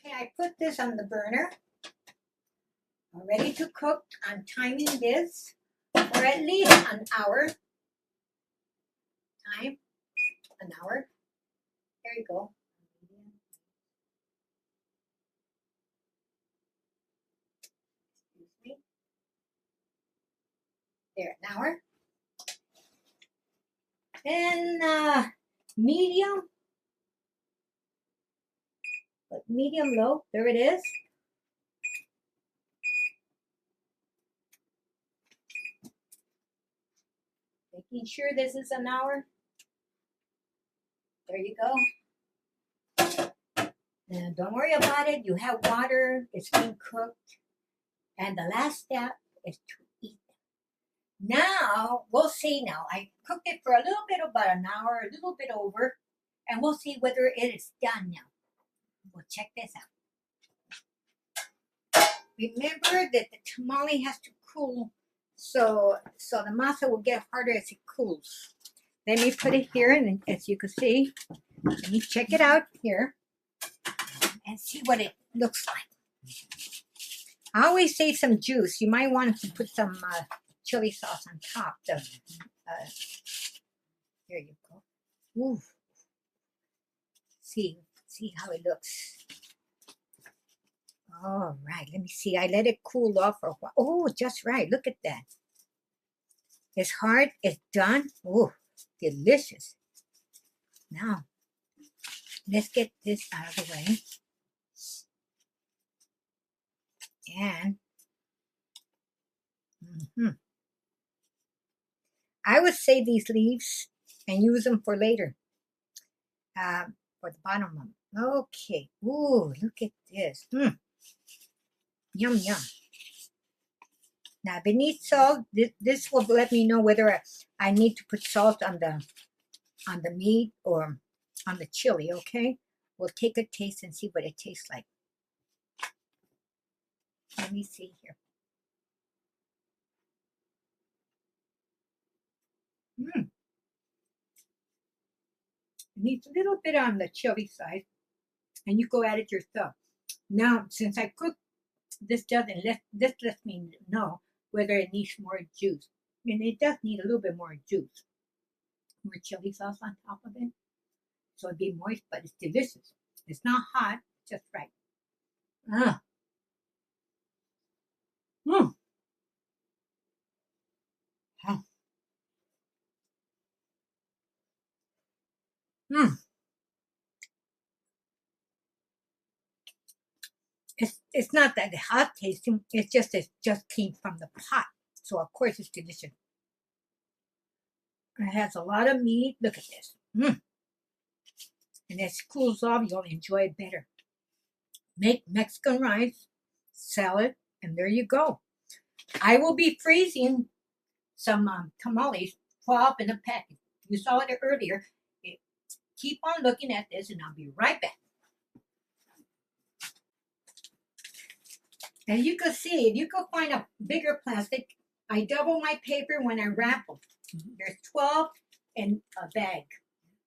Okay, I put this on the burner. I'm ready to cook. I'm timing this for at least an hour. Time, an hour. There you go. Excuse me. There, an hour. And medium. Medium low. There it is. Making sure this is an hour. There you go. And don't worry about it. You have water. It's being cooked. And the last step is to eat them. Now, we'll see now. I cooked it for a little bit, about an hour, a little bit over. And we'll see whether it is done now. We'll check this out. Remember that the tamale has to cool. So the masa will get harder as it cools. Let me put it here, and as you can see, let me check it out here and see what it looks like. I always save some juice. You might want to put some chili sauce on top. There you go. Ooh. See how it looks. All right, let me see. I let it cool off for a while. Oh, just right. Look at that. It's hard. It's done. Oh, delicious. Now, let's get this out of the way. And I would save these leaves and use them for later. For the bottom of them. Okay. Ooh, look at this. Yum, yum. Now, beneath salt, this will let me know whether I need to put salt on the meat or on the chili, okay? We'll take a taste and see what it tastes like. Let me see here. It needs a little bit on the chili side, and you go at it yourself. Now, since I cooked, this lets me know whether it needs more juice. And it does need a little bit more juice. More chili sauce on top of it. So it'd be moist, but it's delicious. It's not hot, just right. It's not that hot tasting. It's just it just came from the pot, so of course it's delicious. It has a lot of meat. Look at this. And as it cools off, you'll enjoy it better. Make Mexican rice, salad, and there you go. I will be freezing some tamales, 12 in a packet. You saw it earlier. Keep on looking at this, and I'll be right back. And you can see, if you can find a bigger plastic, I double my paper when I wrap them. There's 12 in a bag.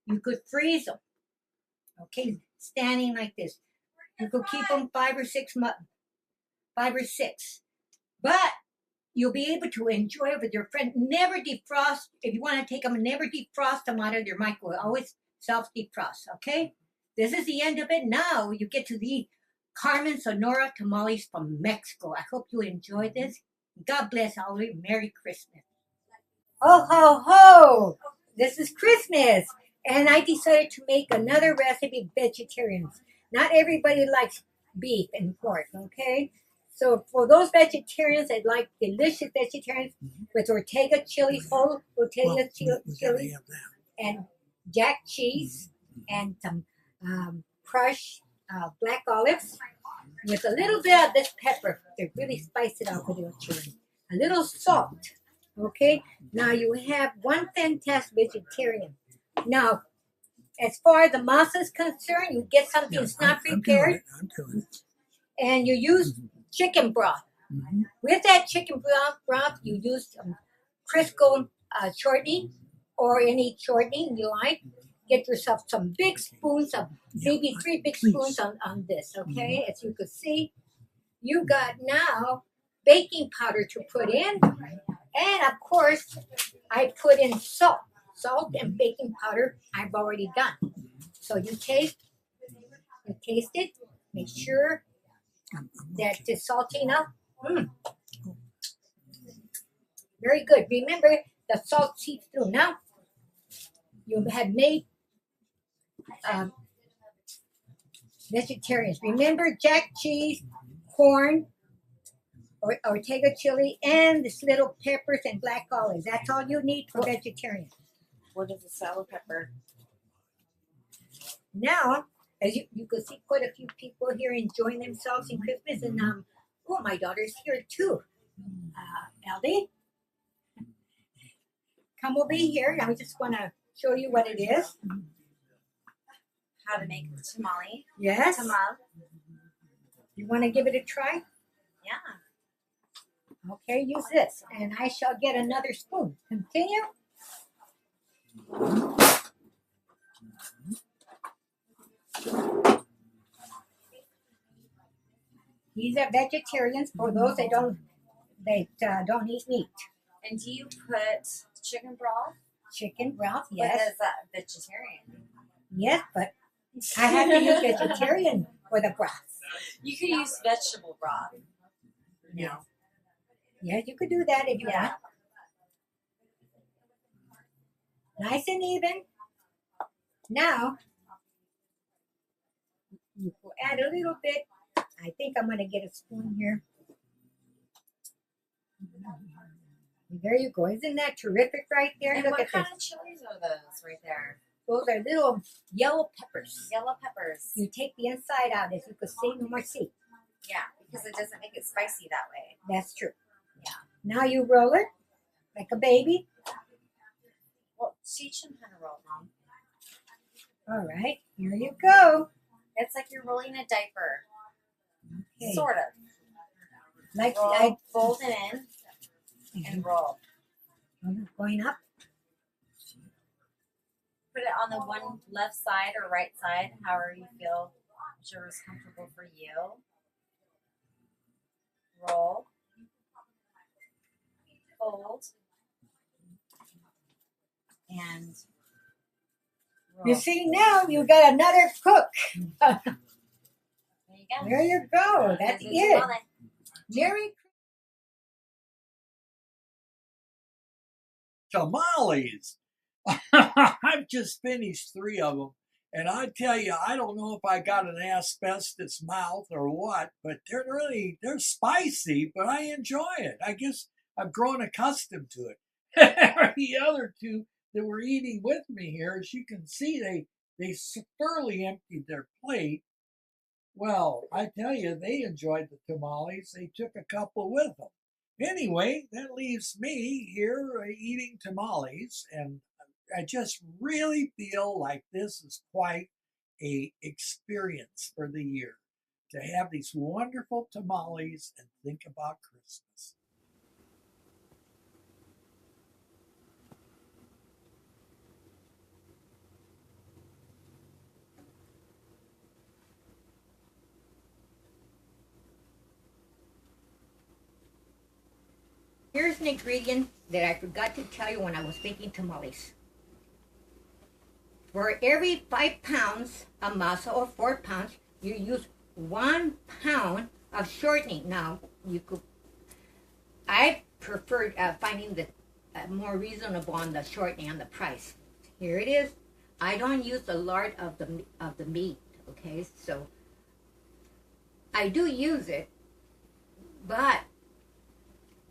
You could freeze them. Okay, standing like this. You could keep them 5 or 6 months. 5 or 6. But you'll be able to enjoy it with your friend. Never defrost. If you want to take them, never defrost them out of your microwave. Always self-defrost, okay? This is the end of it. Now you get to the Carmen Sonora Tamales from Mexico. I hope you enjoy this. God bless all of you. Merry Christmas. Ho, ho, ho! This is Christmas. And I decided to make another recipe, vegetarians. Not everybody likes beef and pork, okay? So for those vegetarians that like delicious vegetarians with Ortega chilies, whole Ortega chilies, and jack cheese, and some crushed black olives, with a little bit of this pepper to really spice it up with your chili. A little salt, okay? Now you have one fantastic vegetarian. Now, as far as the masa is concerned, you get something that's not prepared, and you use chicken broth. With that chicken broth, you use Crisco shortening or any shortening you like, get yourself some big spoons of, maybe 3 big spoons on this, okay? As you can see, you got now baking powder to put in. And of course, I put in salt. Salt and baking powder I've already done. So you taste it, make sure that it's salty enough. Very good. Remember, the salt seeps through. Now, you have made vegetarians. Remember jack cheese, corn, or Ortega chili, and this little peppers and black olives. That's all you need for vegetarians. What is a sour pepper? Now, as you can see, quite a few people here enjoying themselves in Christmas, and my daughter's here too. Ellie, come over here. I just want to show you what it is. How to make tamale. Yes. Tamal. You want to give it a try? Yeah. Okay, use this, and I shall get another spoon. Continue. These are vegetarians for those that don't eat meat. And do you put chicken broth? Chicken broth, But yes. is that vegetarian? Yes, but I have to use vegetarian for the broth. You could use vegetable broth. You know. Yeah, you could do that if you want. Nice and even. Now, you will add a little bit. I think I'm going to get a spoon here. There you go. Isn't that terrific right there? And Look what at kind this. of chilies are those right there? Those are little yellow peppers. Yellow peppers. You take the inside out, as you can see, no more seed. Yeah, because it doesn't make it spicy that way. That's true. Yeah. Now you roll it like a baby. Well, teach them how to roll, Mom. All right, here you go. It's like you're rolling a diaper. Okay. Sort of. Like Roll, fold it in, and roll. Going up. Put it on the one left side or right side, however you feel whichever is comfortable for you. Roll. Fold. And roll. You see, now you got another cook. There you go. There you go. That's There's it. tamale. Merry Tamales. I've just finished 3 of them. And I tell you, I don't know if I got an asbestos mouth or what, but they're spicy, but I enjoy it. I guess I've grown accustomed to it. The other 2 that were eating with me here, as you can see, they thoroughly emptied their plate. Well, I tell you, they enjoyed the tamales. They took a couple with them. Anyway, that leaves me here eating tamales, and I just really feel like this is quite a experience for the year, to have these wonderful tamales and think about Christmas. Here's an ingredient that I forgot to tell you when I was making tamales. For every 5 pounds of masa or 4 pounds, you use 1 pound of shortening. Now, I preferred finding the more reasonable on the shortening on the price. Here it is. I don't use the lard of the meat. Okay, so I do use it, but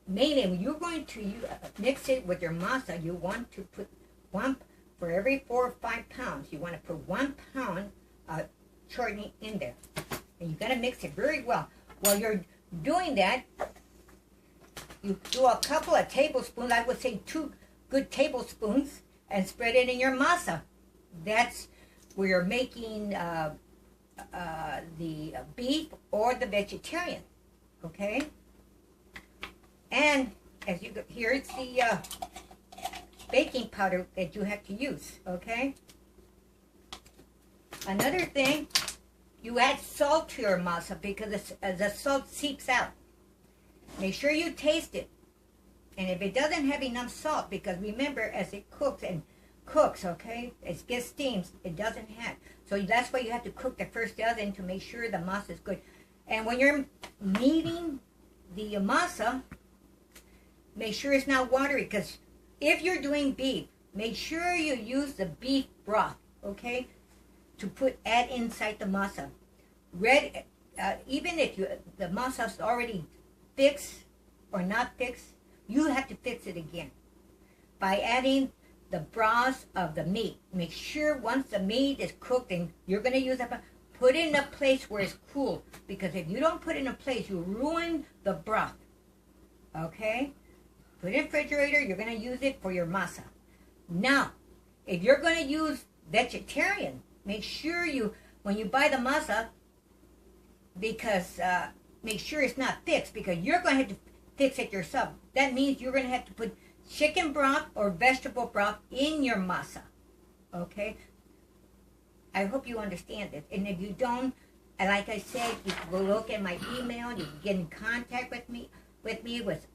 mainly when you're going to mix it with your masa, you want to put for every 4 or 5 pounds, you want to put 1 pound of shortening in there. And you got to mix it very well. While you're doing that, you do a couple of tablespoons, I would say 2 good tablespoons, and spread it in your masa. That's where you're making the beef or the vegetarian, okay? And as you go, here's the baking powder that you have to use, okay? Another thing, you add salt to your masa because the salt seeps out. Make sure you taste it. And if it doesn't have enough salt, because remember, as it cooks, okay, it gets steams, it doesn't have. So that's why you have to cook the first dozen to make sure the masa is good. And when you're kneading the masa, make sure it's not watery, because if you're doing beef, make sure you use the beef broth, okay, to add inside the masa. Even if the masa is already fixed or not fixed, you have to fix it again by adding the broth of the meat. Make sure once the meat is cooked and you're going to use it, put it in a place where it's cool, because if you don't put it in a place, you ruin the broth. Okay? Put it in the refrigerator, you're going to use it for your masa. Now, if you're going to use vegetarian, make sure when you buy the masa, because make sure it's not fixed, because you're going to have to fix it yourself. That means you're going to have to put chicken broth or vegetable broth in your masa. Okay? I hope you understand this. And if you don't, like I said, you can go look at my email. You can get in contact with me with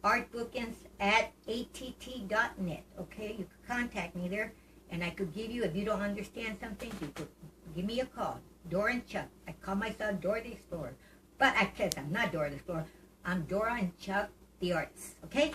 artbookings@att.net. Okay? You can contact me there, and I could give you, if you don't understand something, you could give me a call. Dora and Chuck. I call myself Dora the Explorer. But I guess I'm not Dora the Explorer. I'm Dora and Chuck the artists. Okay?